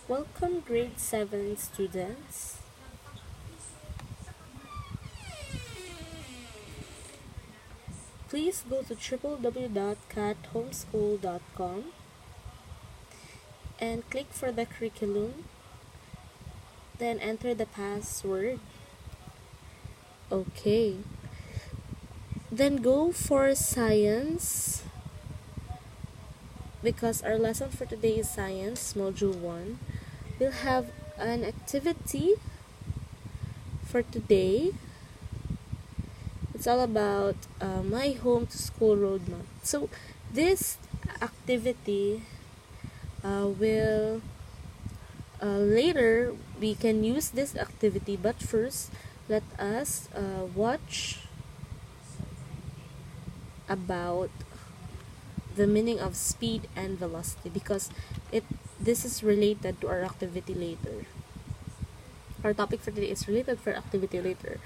Welcome grade 7 students. Please go to www.cathomeschool.com and click for the curriculum, then enter the password. Okay. Then go for science because our lesson for today is science module 1. We'll have an activity for today. It's all about my home to school roadmap. So this activity will later we can use this activity, but first let us watch about the meaning of speed and velocity because this is related to our activity later. Our topic for today is related for activity later.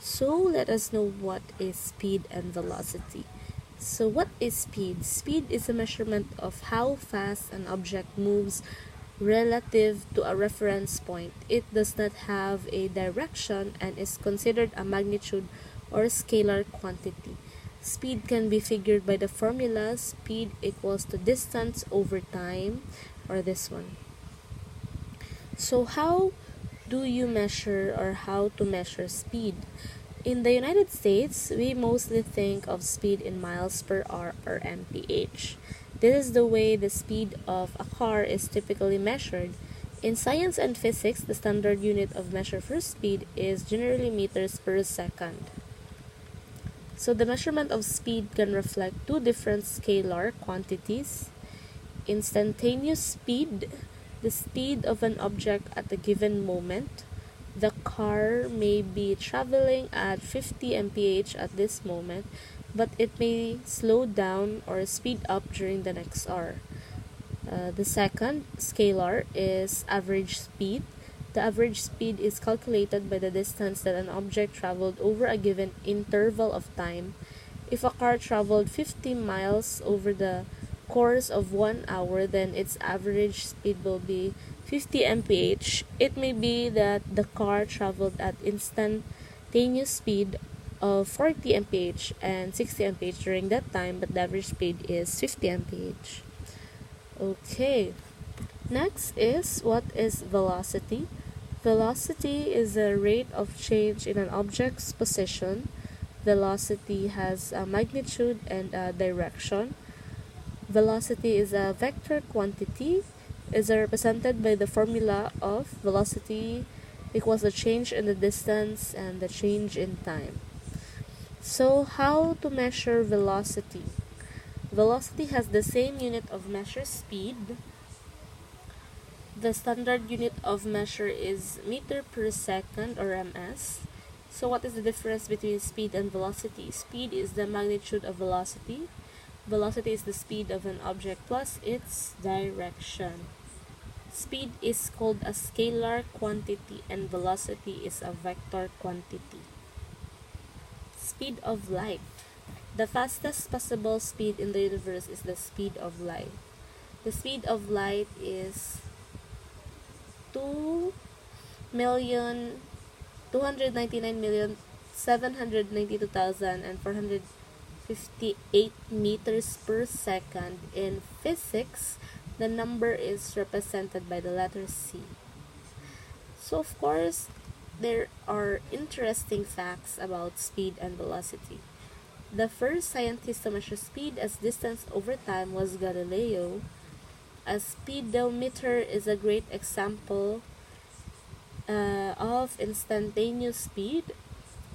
So let us know what is speed and velocity. So what is speed? Speed is a measurement of how fast an object moves relative to a reference point. It does not have a direction and is considered a magnitude or scalar quantity. Speed can be figured by the formula speed equals to distance over time, or this one. So how do you measure or how to measure speed? In the United States, we mostly think of speed in miles per hour or mph. This is the way the speed of a car is typically measured. In science and physics, the standard unit of measure for speed is generally meters per second. So the measurement of speed can reflect two different scalar quantities. Instantaneous speed, the speed of an object at a given moment. The car may be traveling at 50 mph at this moment, but it may slow down or speed up during the next hour. The second scalar is average speed. The average speed is calculated by the distance that an object traveled over a given interval of time. If a car traveled 50 miles over the course of 1 hour, then its average speed will be 50 mph. It may be that the car traveled at instantaneous speed of 40 mph and 60 mph during that time, but the average speed is 50 mph. Okay. Next is what is velocity? Velocity is the rate of change in an object's position. Velocity has a magnitude and a direction. Velocity is a vector quantity. Is represented by the formula of velocity equals the change in the distance and the change in time. So how to measure velocity? Velocity has the same unit of measure speed. The standard unit of measure is meter per second or ms. So what is the difference between speed and velocity? Speed is the magnitude of velocity. Velocity is the speed of an object plus its direction. Speed is called a scalar quantity and velocity is a vector quantity. Speed of light. The fastest possible speed in the universe is the speed of light. The speed of light is 2,299,792,458 meters per second. In physics, the number is represented by the letter C. So of course, there are interesting facts about speed and velocity. The first scientist to measure speed as distance over time was Galileo. A speedometer is a great example of instantaneous speed.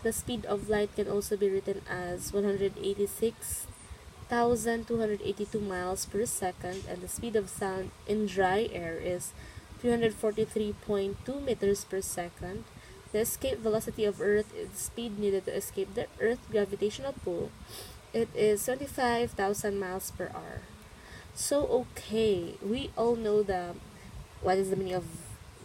The speed of light can also be written as 186,282 miles per second, and the speed of sound in dry air is 343.2 meters per second. The escape velocity of Earth is the speed needed to escape the Earth's gravitational pull. It is 25,000 miles per hour. So okay, we all know what is the meaning of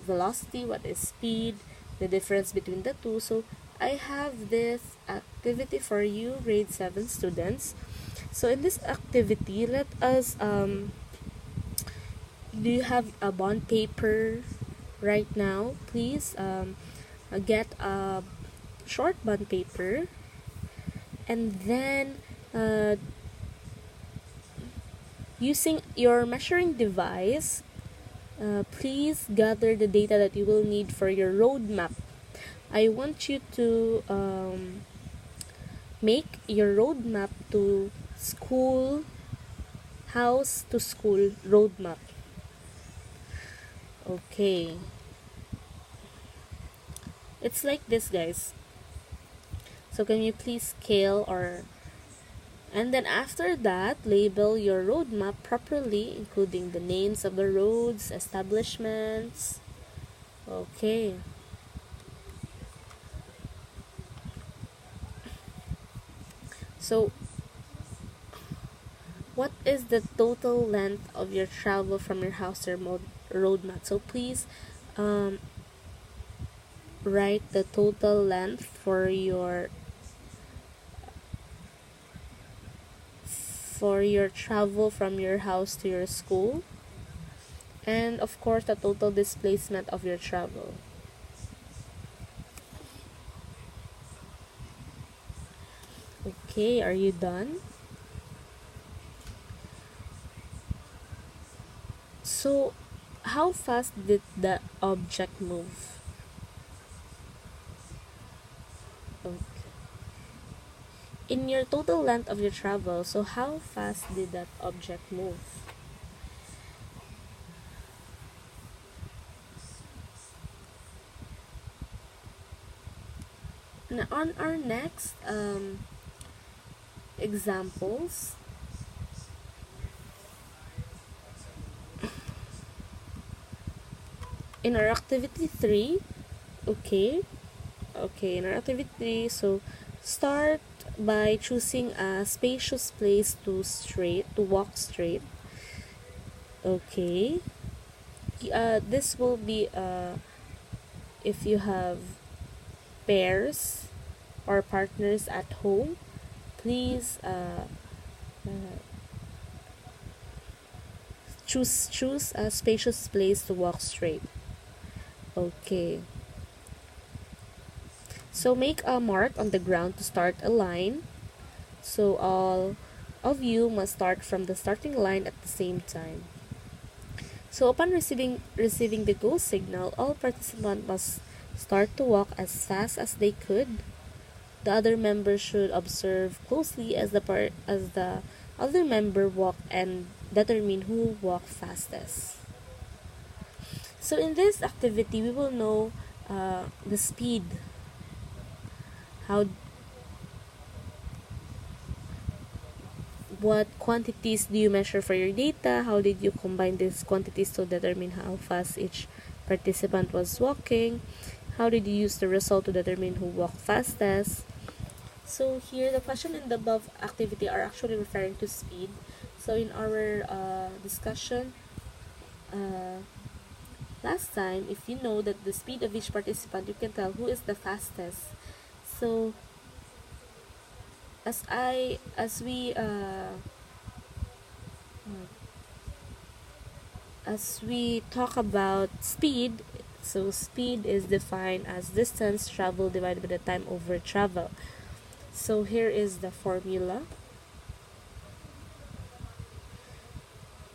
velocity, what is speed, the difference between the two. So I have this activity for you, grade 7 students. So in this activity, let us do you have a bond paper right now? Please get a short bond paper, and then using your measuring device, please gather the data that you will need for your roadmap. I want you to make your roadmap to school, house to school roadmap. Okay. It's like this, guys. So can you please scale, or and then after that, label your roadmap properly, including the names of the roads, establishments. Okay. So, what is the total length of your travel from your house to your roadmap? So please write the total length for your travel from your house to your school, and of course the total displacement of your travel. Okay, are you done? So, how fast did the object move? Okay. In your total length of your travel, so how fast did that object move? Now, on our next examples, in our activity 3, okay, in our activity 3, so start by choosing a spacious place to walk straight. Okay. This will be if you have pairs or partners at home, please choose a spacious place to walk straight. Okay. So make a mark on the ground to start a line. So all of you must start from the starting line at the same time. So upon receiving the go signal, all participants must start to walk as fast as they could. The other members should observe closely as the other member walk and determine who walked fastest. So in this activity, we will know the speed. What quantities do you measure for your data? How did you combine these quantities to determine how fast each participant was walking? How did you use the result to determine who walked fastest? So here, the question in the above activity are actually referring to speed. So in our discussion last time, if you know that the speed of each participant, you can tell who is the fastest. So as we talk about speed, so speed is defined as distance traveled divided by the time over travel. So here is the formula.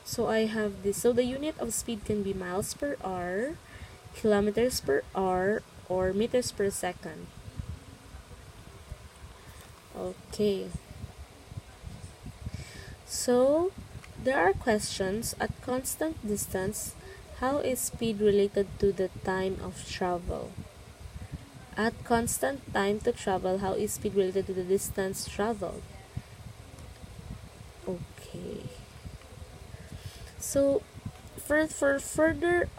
So I have this. So the unit of speed can be miles per hour, kilometers per hour, or meters per second. Okay. So there are questions. At constant distance, how is speed related to the time of travel? At constant time to travel, how is speed related to the distance traveled? Okay. So, for further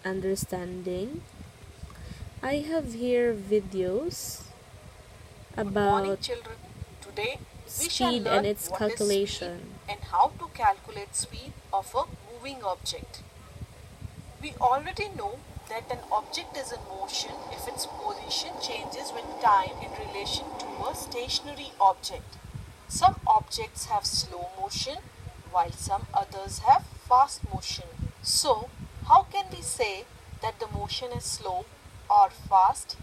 understanding, I have here videos Good morning, about children. Today we shall speed learn and its what is calculation. speed and how to calculate speed of a moving object. We already know that an object is in motion if its position changes with time in relation to a stationary object. Some objects have slow motion while some others have fast motion. So, how can we say that the motion is slow or fast?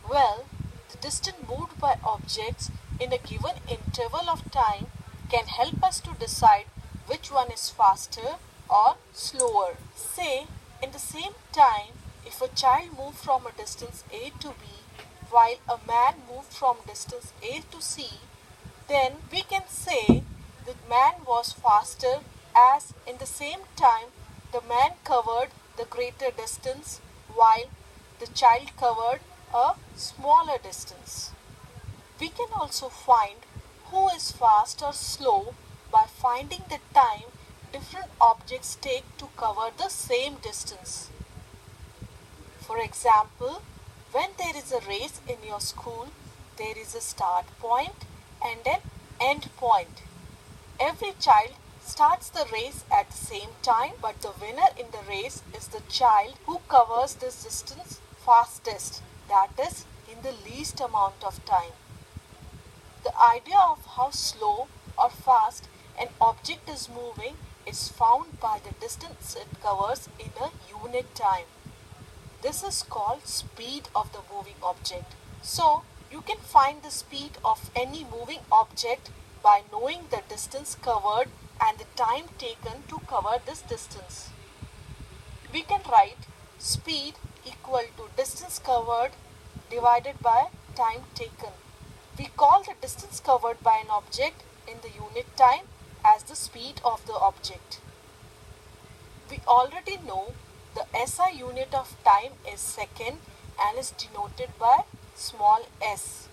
Well, the distance moved by objects in a given interval of time can help us to decide which one is faster or slower. Say, in the same time, if a child moved from a distance A to B while a man moved from distance A to C, then we can say that man was faster as in the same time the man covered the greater distance while the child covered a smaller distance. We can also find who is fast or slow by finding the time different objects take to cover the same distance. For example, when there is a race in your school, there is a start point and an end point. Every child starts the race at the same time, but the winner in the race is the child who covers this distance fastest, that is, in the least amount of time. The idea of how slow or fast an object is moving is found by the distance it covers in a unit time. This is called speed of the moving object. So, you can find the speed of any moving object by knowing the distance covered and the time taken to cover this distance. We can write speed equal to distance covered divided by time taken. We call the distance covered by an object in the unit time as the speed of the object. We already know the SI unit of time is second and is denoted by small s.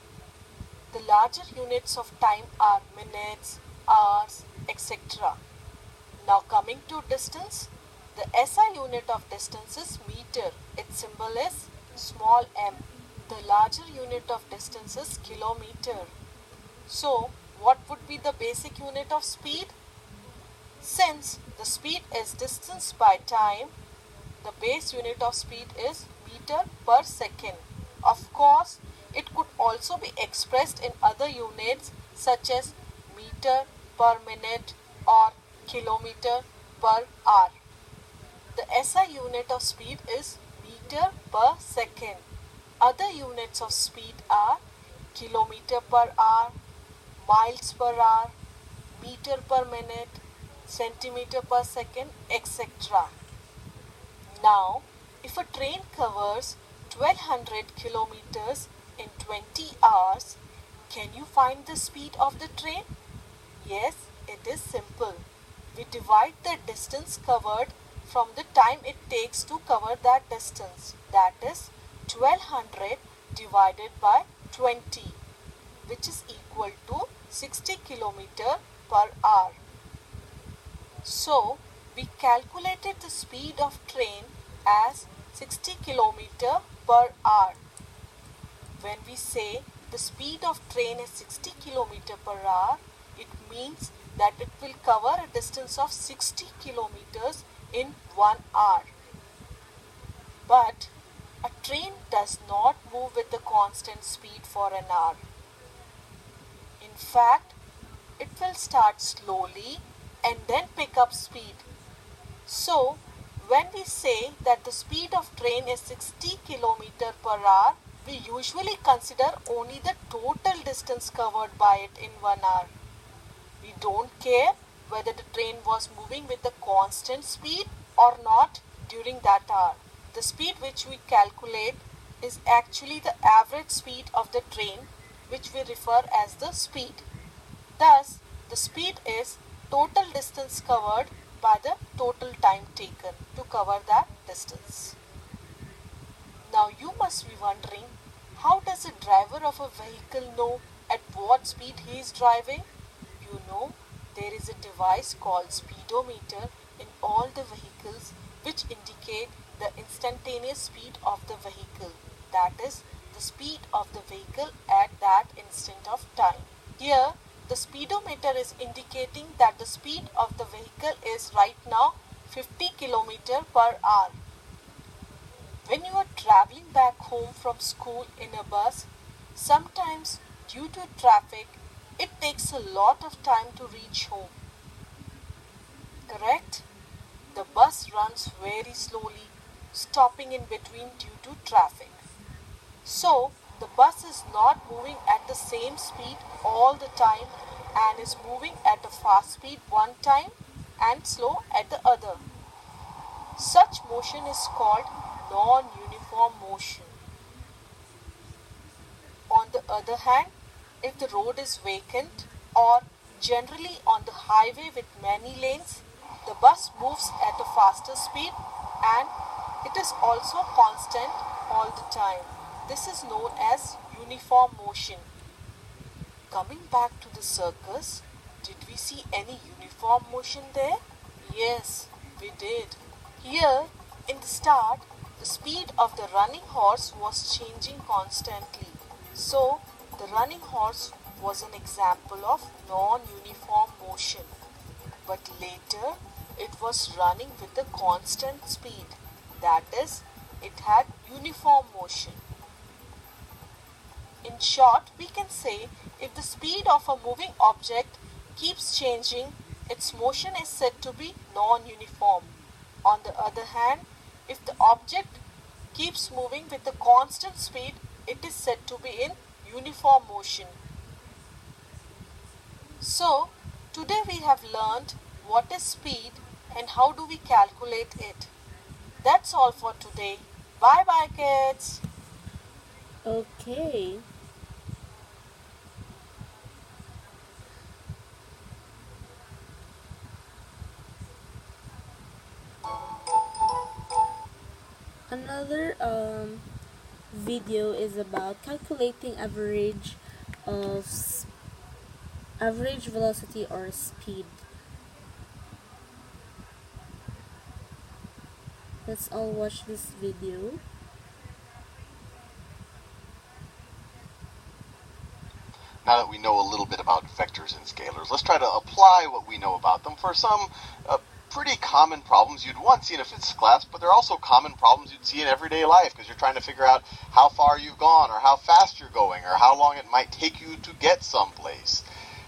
The larger units of time are minutes, hours, etc. Now coming to distance, the SI unit of distance is meter. Its symbol is small m. The larger unit of distance is kilometer. So, what would be the basic unit of speed? Since the speed is distance by time, the base unit of speed is meter per second. Of course, it could also be expressed in other units such as meter per minute or kilometer per hour. The SI unit of speed is meter per second. Other units of speed are kilometer per hour, miles per hour, meter per minute, centimeter per second, etc. Now, if a train covers 1200 kilometers in 20 hours, can you find the speed of the train? Yes, it is simple. We divide the distance covered from the time it takes to cover that distance. That is 1200 divided by 20, which is equal to 60 kilometer per hour. So, we calculated the speed of train as 60 kilometer per hour. When we say the speed of train is 60 kilometer per hour, it means that it will cover a distance of 60 kilometers in 1 hour. But a train does not move with the constant speed for an hour. In fact, it will start slowly and then pick up speed. So, when we say that the speed of train is 60 km per hour, we usually consider only the total distance covered by it in 1 hour. We don't care whether the train was moving with a constant speed or not during that hour. The speed which we calculate is actually the average speed of the train, which we refer as the speed. Thus, the speed is total distance covered by the total time taken to cover that distance. Now you must be wondering, how does a driver of a vehicle know at what speed he is driving? You know, there is a device called speedometer in all the vehicles which indicate the instantaneous speed of the vehicle, that is, the speed of the vehicle at that instant of time. Here, the speedometer is indicating that the speed of the vehicle is right now 50 km per hour. When you are traveling back home from school in a bus, sometimes due to traffic, it takes a lot of time to reach home. Correct? The bus runs very slowly, stopping in between due to traffic. So, the bus is not moving at the same speed all the time and is moving at a fast speed one time and slow at the other. Such motion is called non-uniform motion. On the other hand, if the road is vacant or generally on the highway with many lanes, the bus moves at a faster speed and it is also constant all the time. This is known as uniform motion. Coming back to the circus, did we see any uniform motion there? Yes, we did. Here, in the start, the speed of the running horse was changing constantly. So, the running horse was an example of non-uniform motion. But later, it was running with a constant speed. That is, it had uniform motion. In short, we can say if the speed of a moving object keeps changing, its motion is said to be non-uniform. On the other hand, if the object keeps moving with a constant speed, it is said to be in uniform motion. So, today we have learned what is speed and how do we calculate it. That's all for today. Bye bye, kids. Okay. Another video is about calculating of average velocity or speed. Let's all watch this video. Now that we know a little bit about vectors and scalars, let's try to apply what we know about them for some pretty common problems you'd once see in a physics class, but they're also common problems you'd see in everyday life because you're trying to figure out how far you've gone or how fast you're going or how long it might take you to get someplace.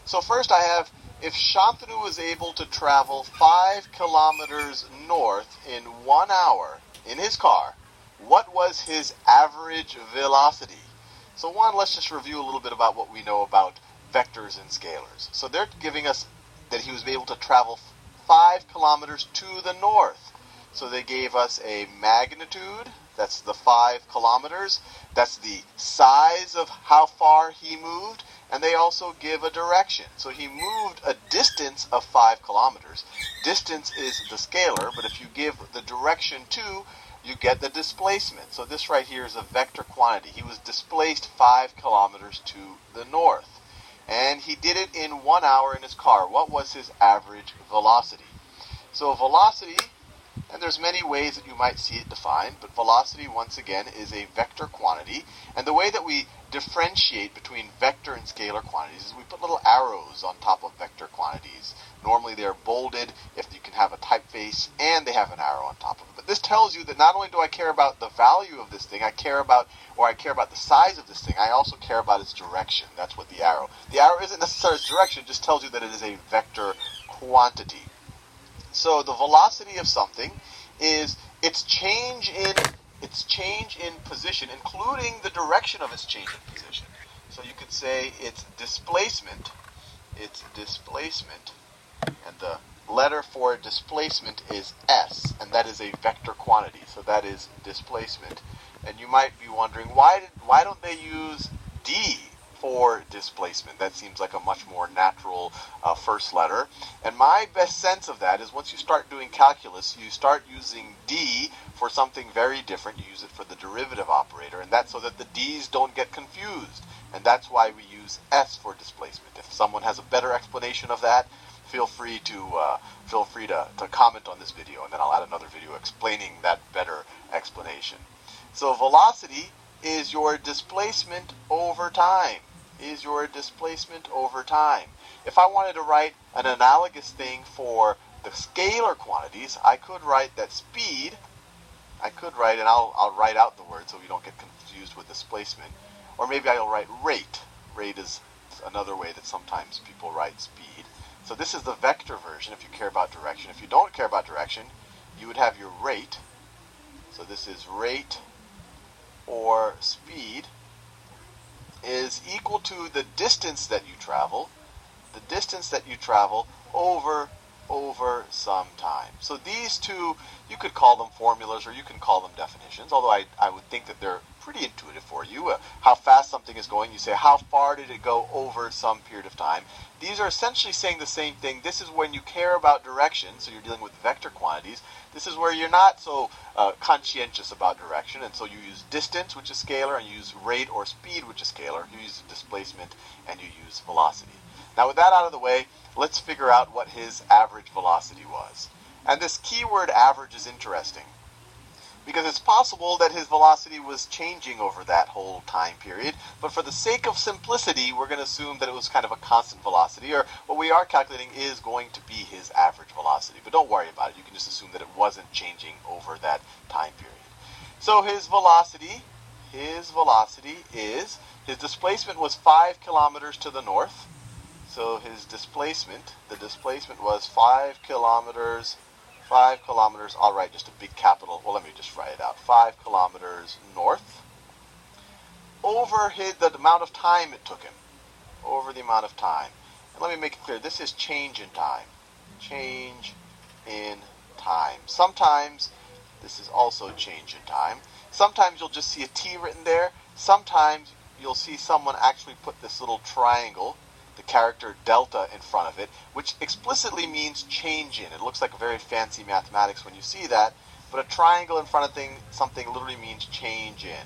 So first I have, if Shantanu was able to travel 5 kilometers north in 1 hour in his car, what was his average velocity? So one, let's just review a little bit about what we know about vectors and scalars. So they're giving us that he was able to travel 5 kilometers to the north. So they gave us a magnitude, that's the 5 kilometers, that's the size of how far he moved, and they also give a direction. So he moved a distance of 5 kilometers. Distance is the scalar, but if you give the direction to, you get the displacement. So this right here is a vector quantity. He was displaced 5 kilometers to the north. And he did it in 1 hour in his car. What was his average velocity? So velocity, and there's many ways that you might see it defined, but velocity, once again, is a vector quantity. And the way that we differentiate between vector and scalar quantities is we put little arrows on top of vector quantities. Normally they're bolded if you can have a typeface, and they have an arrow on top of it. But this tells you that not only do I care about the value of this thing, I care about the size of this thing, I also care about its direction. That's what the arrow isn't necessarily its direction, it just tells you that it is a vector quantity. So the velocity of something is its change in position, including the direction of its change in position. So you could say its displacement, and the letter for displacement is s, and that is a vector quantity. So that is displacement. And you might be wondering, why don't they use d for displacement? That seems like a much more natural first letter. And my best sense of that is once you start doing calculus, you start using d for something very different. You use it for the derivative operator, and that's so that the d's don't get confused. And that's why we use s for displacement. If someone has a better explanation of that, feel free to comment on this video, and then I'll add another video explaining that better explanation. So velocity is your displacement over time. If I wanted to write an analogous thing for the scalar quantities, I could write that speed, and I'll write out the word so we don't get confused with displacement. Or maybe I'll write rate. Rate is another way that sometimes people write speed. So this is the vector version if you care about direction. If you don't care about direction, you would have your rate. So this is rate or speed is equal to the distance that you travel, over some time. So these two, you could call them formulas or you can call them definitions, although I would think that they're pretty intuitive for you. How fast something is going, you say how far did it go over some period of time. These are essentially saying the same thing. This is when you care about direction, so you're dealing with vector quantities. This is where you're not so conscientious about direction, and so you use distance, which is scalar, and you use rate or speed, which is scalar. You use displacement, and you use velocity. Now with that out of the way, let's figure out what his average velocity was. And this keyword average is interesting, because it's possible that his velocity was changing over that whole time period, but for the sake of simplicity, we're going to assume that it was kind of a constant velocity, or what we are calculating is going to be his average velocity. But don't worry about it. You can just assume that it wasn't changing over that time period. So his velocity is, his displacement was 5 kilometers to the north. So his displacement, the displacement was 5 kilometers, I'll write just a big capital, well let me just write it out, 5 kilometers north, over the amount of time it took him, And let me make it clear, this is change in time. Sometimes, this is also change in time. Sometimes you'll just see a T written there. Sometimes you'll see someone actually put this little triangle, the character delta in front of it, which explicitly means change in. It looks like a very fancy mathematics when you see that, but a triangle in front of something literally means change in.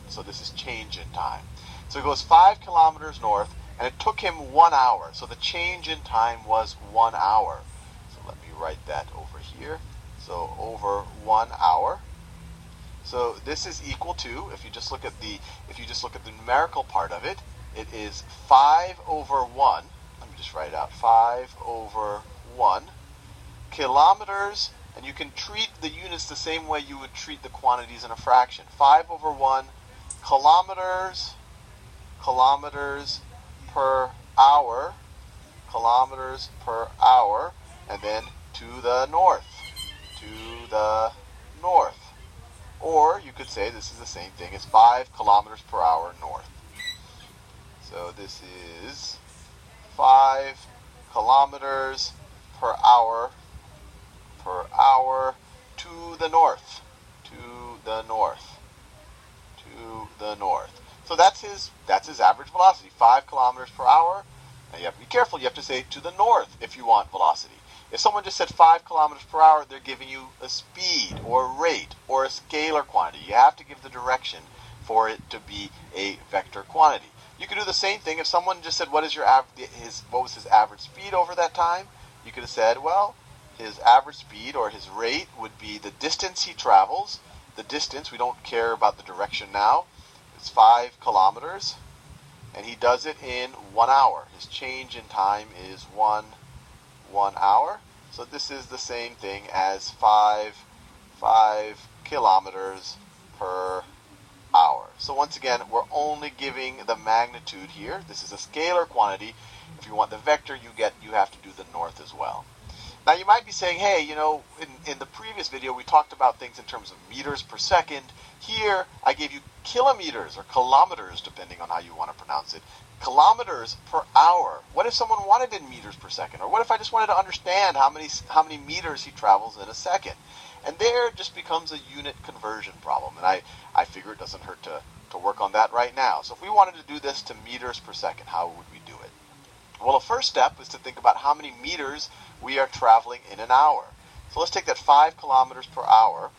So this is change in time. So it goes 5 kilometers north, and it took him 1 hour. So the change in time was 1 hour. So let me write that over here. So over 1 hour. So this is equal to, if you just look at the numerical part of it, it is 5 over 1. Let me just write it out. 5 over 1 kilometers, and you can treat the units the same way you would treat the quantities in a fraction. 5 over 1 kilometers per hour, and then to the north. Or you could say this is the same thing as 5 kilometers per hour north. So this is 5 kilometers per hour to the north. So that's his average velocity, 5 kilometers per hour. Now you have to be careful. You have to say to the north if you want velocity. If someone just said 5 kilometers per hour, they're giving you a speed or rate or a scalar quantity. You have to give the direction for it to be a vector quantity. You could do the same thing if someone just said, what was his average speed over that time? You could have said, well, his average speed or his rate would be the distance he travels. The distance, we don't care about the direction now. It's 5 kilometers, and he does it in 1 hour. His change in time is 1 hour. So this is the same thing as 5 kilometers per hour. So once again, we're only giving the magnitude here. This is a scalar quantity. If you want the vector, you have to do the north as well. Now you might be saying, hey, in the previous video we talked about things in terms of meters per second. Here I gave you kilometers or kilometers, depending on how you want to pronounce it. Kilometers per hour. What if someone wanted in meters per second? Or what if I just wanted to understand how many meters he travels in a second? And there it just becomes a unit conversion problem. And I figure it doesn't hurt to work on that right now. So if we wanted to do this to meters per second, how would we do it? Well, the first step is to think about how many meters we are traveling in an hour. So let's take that 5 kilometers per hour,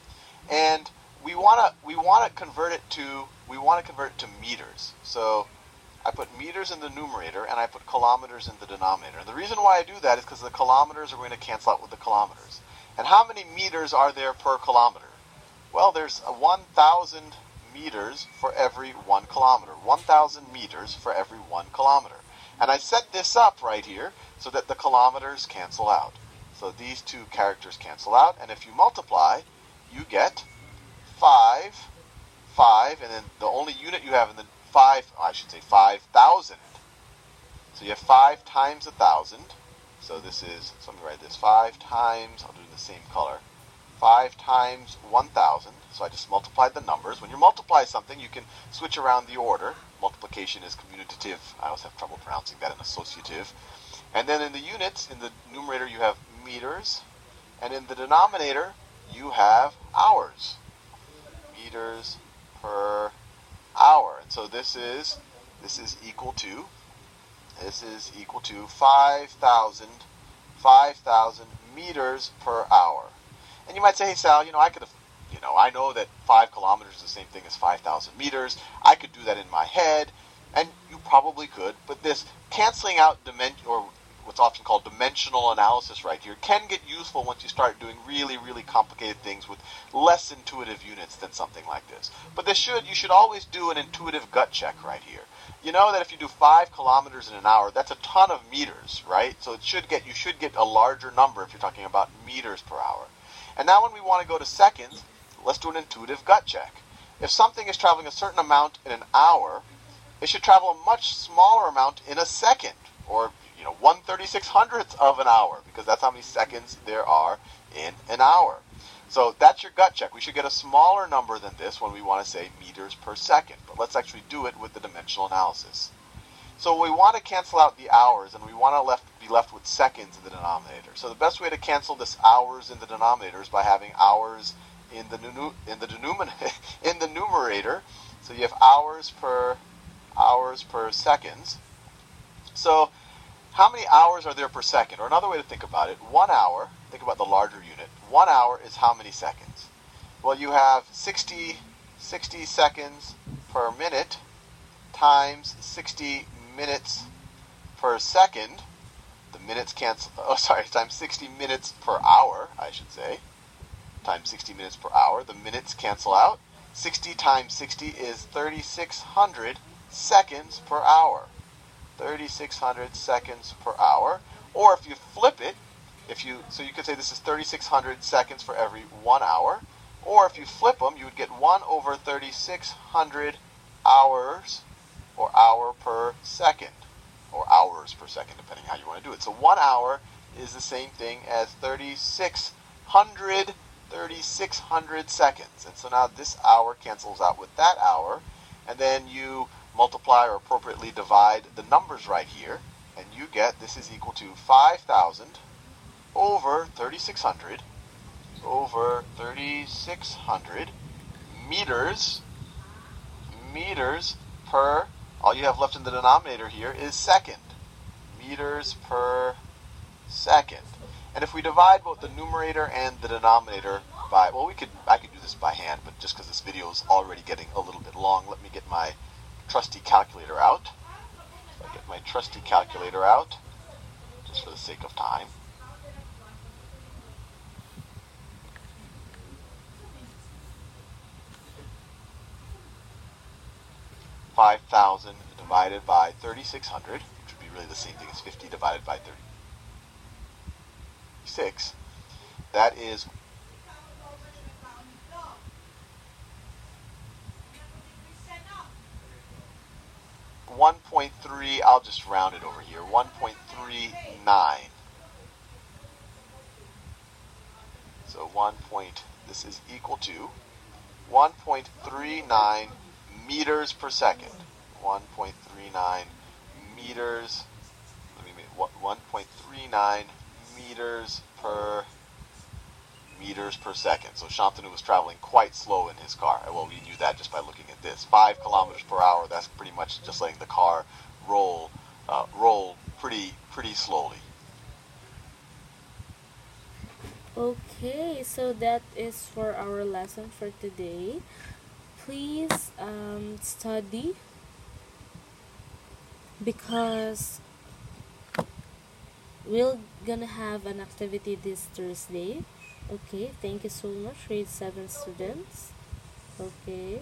and we want to convert it to meters. So I put meters in the numerator and I put kilometers in the denominator. And the reason why I do that is because the kilometers are going to cancel out with the kilometers. And how many meters are there per kilometer? Well, there's 1,000 meters for every 1 kilometer. 1,000 meters for every 1 kilometer. And I set this up right here so that the kilometers cancel out. So these two characters cancel out, and if you multiply, you get 5, and then the only unit you have in the 5,000. So you have 5 times 1,000. So this is, so let me write this, 5 times, I'll do the same color, 5 times 1,000. So I just multiplied the numbers. When you multiply something, you can switch around the order. Multiplication is commutative. I always have trouble pronouncing that, and associative. And then in the units, in the numerator you have meters, and in the denominator you have hours. Meters per hour. And so this is equal to 5,000 meters per hour. And you might say, hey Sal, I know that 5 kilometers is the same thing as 5,000 meters. I could do that in my head, and you probably could, but this canceling out or what's often called dimensional analysis right here can get useful once you start doing really, really complicated things with less intuitive units than something like this. But you should always do an intuitive gut check right here. You know that if you do 5 kilometers in an hour, that's a ton of meters, right? So you should get a larger number if you're talking about meters per hour. And now when we want to go to seconds, let's do an intuitive gut check. If something is traveling a certain amount in an hour, it should travel a much smaller amount in a second, or 1/3600th of an hour, because that's how many seconds there are in an hour. So that's your gut check. We should get a smaller number than this when we want to say meters per second, but let's actually do it with the dimensional analysis. So we want to cancel out the hours, and we want to be left with seconds in the denominator. So the best way to cancel this hours in the denominator is by having hours in the numerator. So you have hours per seconds. So how many hours are there per second? Or another way to think about it, 1 hour, think about the larger unit, 1 hour is how many seconds? Well, you have 60 seconds per minute times 60 minutes per second. The minutes cancel, times 60 minutes per hour, I should say. Times 60 minutes per hour. The minutes cancel out. 60 times 60 is 3,600 seconds per hour. 3,600 seconds per hour. Or if you flip it, so you could say this is 3,600 seconds for every 1 hour. Or if you flip them, you would get 1 over 3,600 hours, or hour per second, or hours per second, depending how you want to do it. So 1 hour is the same thing as 3,600 seconds. And so now this hour cancels out with that hour, and then you multiply or appropriately divide the numbers right here, and you get this is equal to 5,000 over 3,600 meters per, all you have left in the denominator here is second. Meters per second. And if we divide both the numerator and the denominator by, I could do this by hand, but just because this video is already getting a little bit long, let me get my trusty calculator out. So I get my trusty calculator out, just for the sake of time. 5,000 divided by 3,600, which would be really the same thing as 50 divided by 36. That is 1.3, I'll just round it over here, 1.39. So this is equal to 1.39 meters per second. 1.39 meters, 1.39 meters per second. So Shantanu was traveling quite slow in his car. Well, we knew that just by looking at this. 5 kilometers per hour, that's pretty much just letting the car roll pretty slowly. Okay, so that is for our lesson for today. Please study, because we're gonna have an activity this Thursday. Okay, thank you so much, grade 7 students. Okay.